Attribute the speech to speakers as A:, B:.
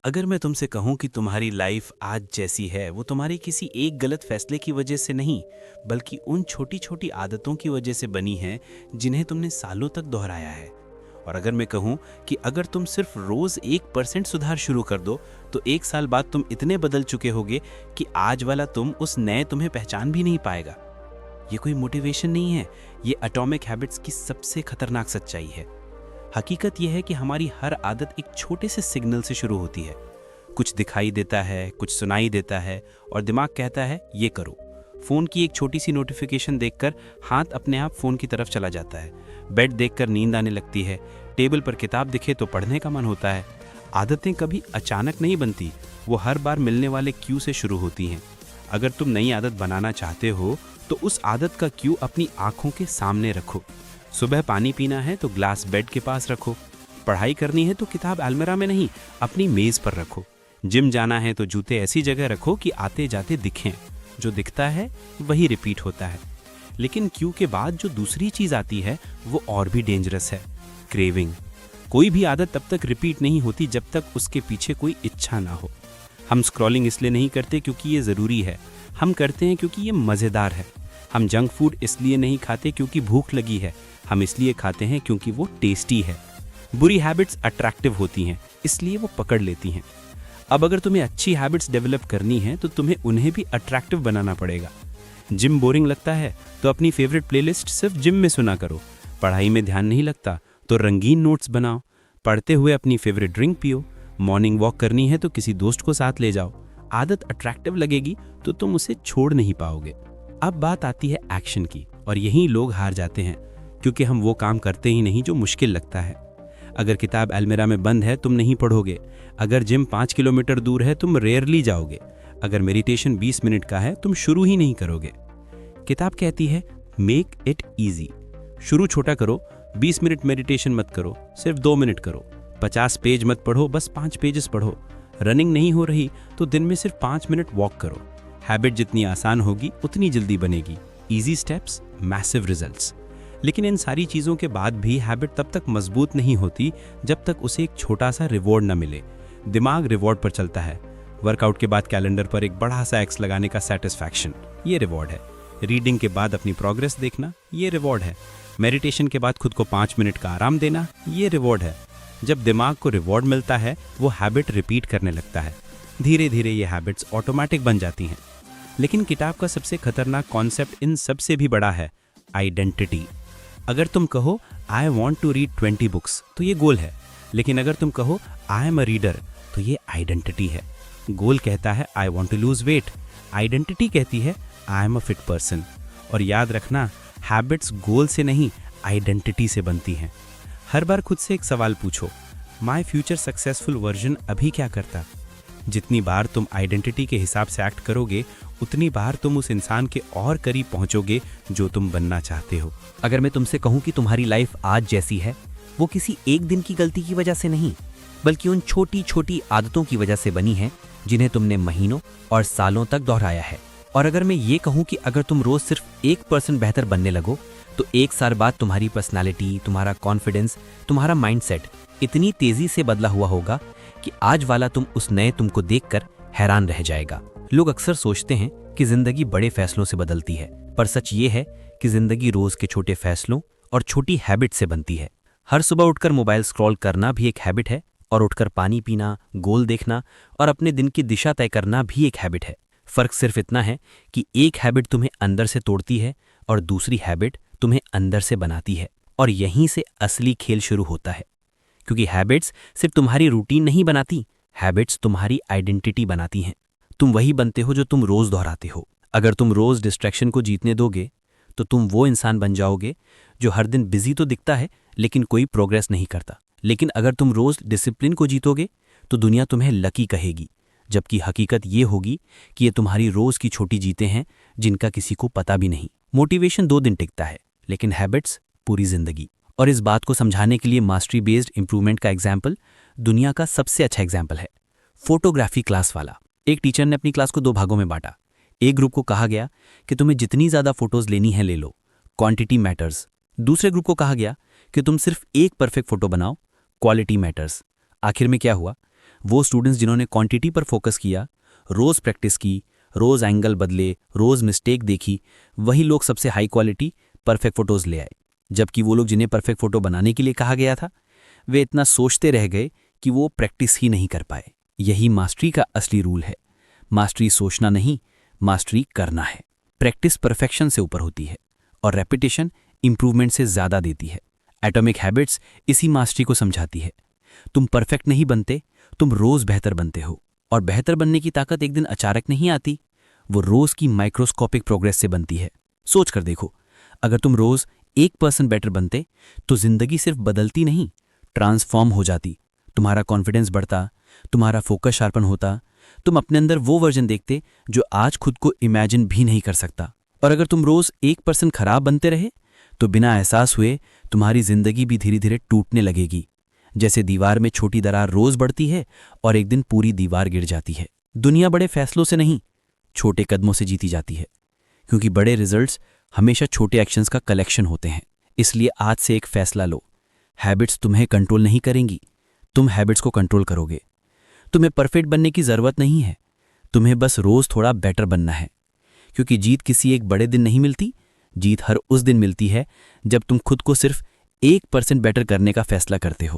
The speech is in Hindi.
A: अगर मैं तुमसे कहूं कि तुम्हारी लाइफ आज जैसी है वो तुम्हारी किसी एक गलत फैसले की वजह से नहीं, बल्कि उन छोटी छोटी आदतों की वजह से बनी है जिन्हें तुमने सालों तक दोहराया है। और अगर मैं कहूं कि अगर तुम सिर्फ रोज 1% सुधार शुरू कर दो तो 1 साल बाद तुम इतने बदल चुके होगे कि आज वाला तुम उस नए तुम्हें पहचान भी नहीं पाएगा। ये कोई मोटिवेशन नहीं है, ये एटॉमिक हैबिट्स की सबसे खतरनाक सच्चाई है। हकीकत यह है कि हमारी हर आदत एक छोटे से सिग्नल से शुरू होती है। कुछ दिखाई देता है, कुछ सुनाई देता है और दिमाग कहता है ये करो। फ़ोन की एक छोटी सी नोटिफिकेशन देखकर हाथ अपने आप फ़ोन की तरफ चला जाता है। बेड देखकर नींद आने लगती है। टेबल पर किताब दिखे तो पढ़ने का मन होता है। आदतें कभी अचानक नहीं बनती, वो हर बार मिलने वाले क्यू से शुरू होती हैं। अगर तुम नई आदत बनाना चाहते हो तो उस आदत का क्यू अपनी आंखों के सामने रखो। सुबह पानी पीना है तो ग्लास बेड के पास रखो। पढ़ाई करनी है तो किताब अलमीरा में नहीं, अपनी मेज़ पर रखो। जिम जाना है तो जूते ऐसी जगह रखो कि आते जाते दिखें। जो दिखता है वही रिपीट होता है। लेकिन क्यू के बाद जो दूसरी चीज़ आती है वो और भी डेंजरस है, क्रेविंग। कोई भी आदत तब तक रिपीट नहीं होती जब तक उसके पीछे कोई इच्छा ना हो। हम स्क्रॉलिंग इसलिए नहीं करते क्योंकि ये ज़रूरी है, हम करते हैं क्योंकि ये मज़ेदार है। हम जंक फूड इसलिए नहीं खाते क्योंकि भूख लगी है, हम इसलिए खाते हैं क्योंकि वो टेस्टी है। बुरी हैबिट्स अट्रैक्टिव होती हैं, इसलिए वो पकड़ लेती हैं। अब अगर तुम्हें अच्छी हैबिट्स डेवलप करनी है तो तुम्हें उन्हें भी अट्रैक्टिव बनाना पड़ेगा। जिम बोरिंग लगता है तो अपनी फेवरेट प्लेलिस्ट सिर्फ जिम में सुना करो। पढ़ाई में ध्यान नहीं लगता तो रंगीन नोट्स बनाओ। पढ़ते हुए अपनी फेवरेट ड्रिंक पियो। मॉर्निंग वॉक करनी है तो किसी दोस्त को साथ ले जाओ। आदत अट्रैक्टिव लगेगी तो तुम उसे छोड़ नहीं पाओगे। अब बात आती है एक्शन की, और यहीं लोग हार जाते हैं क्योंकि हम वो काम करते ही नहीं जो मुश्किल लगता है। अगर किताब अलमीरा में बंद है तुम नहीं पढ़ोगे। अगर जिम 5 किलोमीटर दूर है तुम रेयरली जाओगे। अगर मेडिटेशन 20 मिनट का है तुम शुरू ही नहीं करोगे। किताब कहती है मेक इट ईजी। शुरू छोटा करो। 20 मिनट मेडिटेशन मत करो, सिर्फ 2 मिनट करो। 50 पेज मत पढ़ो, बस 5 पेजेस पढ़ो। रनिंग नहीं हो रही तो दिन में सिर्फ 5 मिनट वॉक करो। हैबिट जितनी आसान होगी उतनी जल्दी बनेगी। Easy steps, massive results. लेकिन इन सारी चीज़ों के बाद भी हैबिट तब तक मजबूत नहीं होती जब तक उसे एक छोटा सा रिवॉर्ड न मिले। दिमाग रिवॉर्ड पर चलता है। वर्कआउट के बाद कैलेंडर पर एक बड़ा सा एक्स लगाने का सेटिस्फैक्शन, ये रिवॉर्ड है। रीडिंग के बाद अपनी प्रोग्रेस देखना, ये रिवॉर्ड है। मेडिटेशन के बाद खुद को 5 मिनट का आराम देना, ये रिवॉर्ड है। जब दिमाग को रिवॉर्ड मिलता है वो हैबिट रिपीट करने लगता है। धीरे धीरे ये हैबिट्स ऑटोमेटिक बन जाती हैं। लेकिन किताब का सबसे खतरनाक कॉन्सेप्ट इन सबसे भी बड़ा है, आइडेंटिटी। अगर तुम कहो I want to read 20 books तो ये गोल है। लेकिन अगर तुम कहो आई एम अ रीडर तो ये आइडेंटिटी है। गोल कहता है I want to lose weight, identity कहती है I am a fit person. और याद रखना, हैबिट्स गोल से नहीं आइडेंटिटी से बनती हैं। हर बार खुद से एक सवाल पूछो, माई फ्यूचर सक्सेसफुल वर्जन अभी क्या करता। जितनी बार तुम आइडेंटिटी के हिसाब से एक्ट करोगे उतनी बार तुम उस इंसान के और करीब पहुंचोगे जो तुम बनना चाहते हो।
B: अगर मैं तुमसे कहूं कि तुम्हारी लाइफ आज जैसी है वो किसी एक दिन की गलती की वजह से नहीं, बल्कि उन छोटी छोटी आदतों की वजह से बनी है जिन्हें तुमने महीनों और सालों तक दोहराया है। और अगर मैं ये कहूं कि अगर तुम रोज सिर्फ 1% बेहतर बनने लगो तो 1 साल बाद तुम्हारी पर्सनालिटी, तुम्हारा कॉन्फिडेंस, तुम्हारा माइंडसेट इतनी तेजी से बदला हुआ होगा कि आज वाला तुम उस नए तुमको देखकर हैरान रह जाएगा। लोग अक्सर सोचते हैं कि जिंदगी बड़े फैसलों से बदलती है, पर सच ये है कि जिंदगी रोज के छोटे फैसलों और छोटी हैबिट से बनती है। हर सुबह उठकर मोबाइल स्क्रॉल करना भी एक हैबिट है, और उठकर पानी पीना, गोल देखना और अपने दिन की दिशा तय करना भी एक हैबिट है। फर्क सिर्फ इतना है कि एक हैबिट तुम्हें अंदर से तोड़ती है और दूसरी हैबिट तुम्हें अंदर से बनाती है। और यहीं से असली खेल शुरू होता है, क्योंकि हैबिट्स सिर्फ तुम्हारी रूटीन नहीं बनाती, हैबिट्स तुम्हारी आइडेंटिटी बनाती हैं। तुम वही बनते हो जो तुम रोज दोहराते हो। अगर तुम रोज डिस्ट्रैक्शन को जीतने दोगे तो तुम वो इंसान बन जाओगे जो हर दिन बिजी तो दिखता है लेकिन कोई प्रोग्रेस नहीं करता। लेकिन अगर तुम रोज डिसिप्लिन को जीतोगे तो दुनिया तुम्हें लकी कहेगी, जबकि हकीकत ये होगी कि ये तुम्हारी रोज की छोटी जीतें हैं जिनका किसी को पता भी नहीं। मोटिवेशन 2 दिन टिकता है, लेकिन हैबिट्स पूरी जिंदगी। और इस बात को समझाने के लिए मास्टरी बेस्ड इंप्रूवमेंट का एग्जाम्पल दुनिया का सबसे अच्छा एग्जाम्पल है, फोटोग्राफी क्लास वाला। एक टीचर ने अपनी क्लास को 2 भागों में बांटा। एक ग्रुप को कहा गया कि तुम्हें जितनी ज़्यादा फोटोज लेनी है ले लो, क्वांटिटी मैटर्स। दूसरे ग्रुप को कहा गया कि तुम सिर्फ एक परफेक्ट फोटो बनाओ, क्वालिटी मैटर्स। आखिर में क्या हुआ? वो स्टूडेंट्स जिन्होंने क्वांटिटी पर फोकस किया, रोज़ प्रैक्टिस की, रोज़ एंगल बदले, रोज़ मिस्टेक देखी, वही लोग सबसे हाई क्वालिटी परफेक्ट फ़ोटोज़ ले आए। जबकि वो लोग जिन्हें परफेक्ट फ़ोटो बनाने के लिए कहा गया था, वे इतना सोचते रह गए कि वो प्रैक्टिस ही नहीं कर पाए। यही मास्टरी का असली रूल है। मास्टरी सोचना नहीं, मास्टरी करना है। प्रैक्टिस परफेक्शन से ऊपर होती है और रेपिटेशन इंप्रूवमेंट से ज़्यादा देती है। एटॉमिक हैबिट्स इसी मास्टरी को समझाती है। तुम परफेक्ट नहीं बनते, तुम रोज़ बेहतर बनते हो। और बेहतर बनने की ताकत एक दिन अचानक नहीं आती, वो रोज़ की माइक्रोस्कोपिक प्रोग्रेस से बनती है। सोच कर देखो, अगर तुम रोज़ 1% बेटर बनते तो जिंदगी सिर्फ बदलती नहीं, ट्रांसफॉर्म हो जाती। तुम्हारा कॉन्फिडेंस बढ़ता, तुम्हारा फोकस शार्पन होता, तुम अपने अंदर वो वर्जन देखते जो आज खुद को इमेजिन भी नहीं कर सकता। और अगर तुम रोज़ 1% खराब बनते रहे तो बिना एहसास हुए तुम्हारी जिंदगी भी धीरे धीरे टूटने लगेगी। जैसे दीवार में छोटी दरार रोज़ बढ़ती है और एक दिन पूरी दीवार गिर जाती है। दुनिया बड़े फैसलों से नहीं, छोटे कदमों से जीती जाती है, क्योंकि बड़े रिजल्ट्स हमेशा छोटे एक्शंस का कलेक्शन होते हैं। इसलिए आज से एक फैसला लो, हैबिट्स तुम्हें कंट्रोल नहीं करेंगी, तुम हैबिट्स को कंट्रोल करोगे। तुम्हें परफेक्ट बनने की ज़रूरत नहीं है, तुम्हें बस रोज़ थोड़ा बेटर बनना है। क्योंकि जीत किसी एक बड़े दिन नहीं मिलती, जीत हर उस दिन मिलती है जब तुम खुद को सिर्फ 1% बेटर करने का फैसला करते हो।